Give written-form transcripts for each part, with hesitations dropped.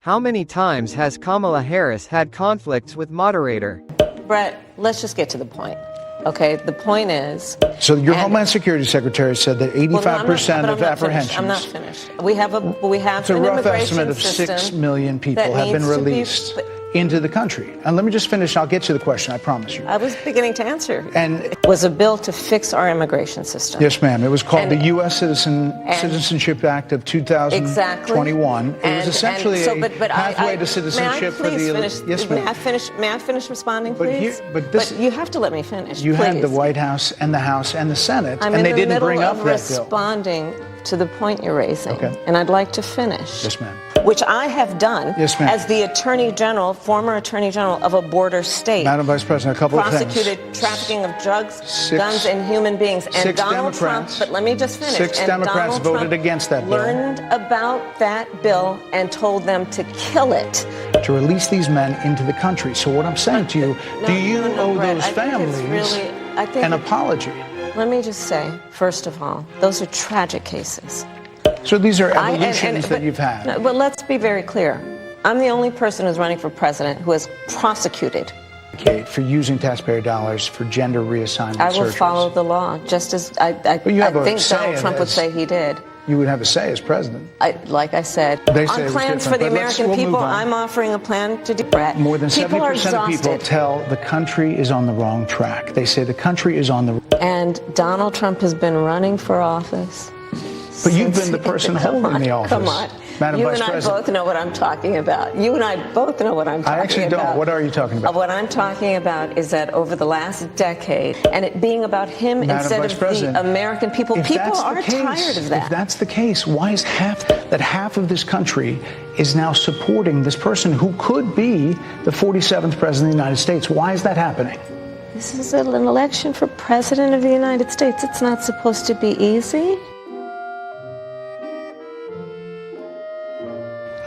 How many times has Kamala Harris had conflicts with moderator? Brett, let's just get to the point. Okay, the point is... So your Homeland Security Secretary said that 85% of apprehensions... I'm not finished. We have an it's a rough estimate of 6 million people have been released into the country. And let me just finish. I'll get to the question, I promise you. I was beginning to answer. And it was a bill to fix our immigration system. Yes, ma'am. It was called the U.S. Citizenship Act of 2021. Exactly. It was essentially a pathway to citizenship for the... Yes, ma'am. May I finish responding, please? But you have to let me finish, You please. had the White House and the House and the Senate, and they didn't bring up that bill. I'm in the middle of responding to the point you're raising, okay. And I'd like to finish. Yes, ma'am. Which I have done yes, ma'am. As the former Attorney General of a border state. Madam Vice President, a couple of things. Prosecuted trafficking of drugs, guns, and human beings. And Donald Trump, but let me just finish. 6 Democrats voted against that bill. Learned about that bill and told them to kill it. To release these men into the country. So what I'm saying to you, do you owe those families an apology? Let me just say, first of all, those are tragic cases. So these are evolutions that you've had. No, but let's be very clear. I'm the only person who's running for president who has prosecuted. For using taxpayer dollars for gender reassignment I will follow the law, just as I think Donald Trump would say he did. You would have a say as president. Like I said, on plans for the American people, I'm offering a plan to do Brett. More than 70% of people tell the country is on the wrong track. They say the country is on the... And Donald Trump has been running for office. But you've been the person holding the office. Come on. Madam Vice President. You and I both know what I'm talking about. You and I both know what I'm talking about. I actually don't. What are you talking about? What I'm talking about is that over the last decade, and it being about him instead of the American people, people are tired of that. If that's the case, why is half of this country is now supporting this person who could be the 47th president of the United States? Why is that happening? This is an election for president of the United States. It's not supposed to be easy.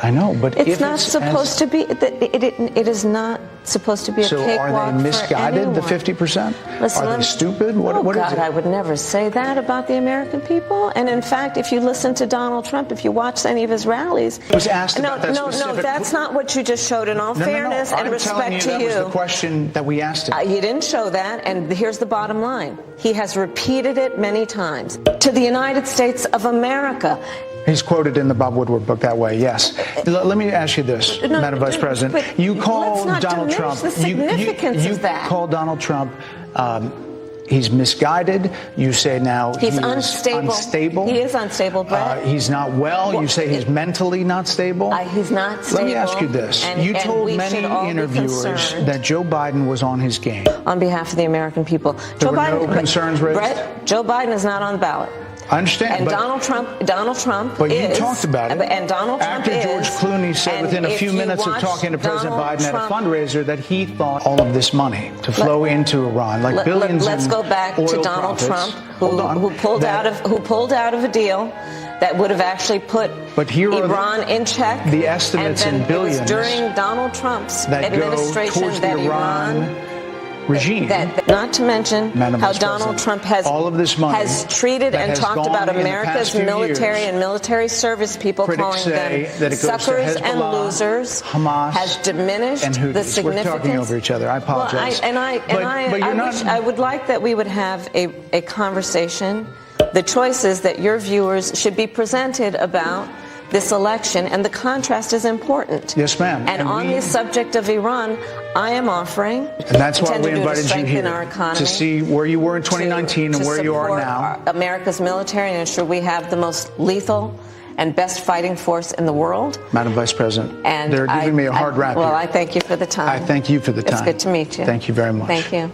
I know, but it's not supposed to be. It is not supposed to be a cakewalk for anyone. So are they misguided, the 50%? Listen, are they stupid? What is it? I would never say that about the American people. And in fact, if you listen to Donald Trump, if you watch any of his rallies, he was asked about that specific... No, that's not what you just showed. In all fairness and respect to you, that was the question that we asked him. You didn't show that, and here's the bottom line: he has repeated it many times to the United States of America. He's quoted in the Bob Woodward book that way, yes. Let me ask you this, Madam Vice President. You call Donald Trump... You call Donald Trump... he's misguided. You say now he's unstable. He is unstable, Brett. He's not well. You say he's mentally not stable. He's not stable. Let me ask you this. You told many interviewers that Joe Biden was on his game. On behalf of the American people. There were no concerns raised? Brett, Joe Biden is not on the ballot. I understand. And Donald Trump But you talked about it. And Donald Trump After George Clooney said within a few minutes of talking to President Biden at a fundraiser that he thought all of this money to flow into Iran, like billions. Let's go back to Donald Trump, who pulled out of a deal that would have actually put Iran in check. The estimates in billions. It was during Donald Trump's administration that Iran regime. Not to mention how Donald Trump has treated and talked about America's military and military service people, calling them suckers and losers, Hamas, has diminished the significance. We're talking over each other. I apologize. I would like that we would have a conversation. The choices that your viewers should be presented about this election, and the contrast is important. Yes, ma'am. And on the subject of Iran, I am offering, and that's why we invited you here, to see where you were in 2019 and where you are now. America's military and ensure we have the most lethal and best fighting force in the world. Madam Vice President, they're giving me a hard rap here. Well, I thank you for the time. I thank you for the time. It's good to meet you. Thank you very much. Thank you.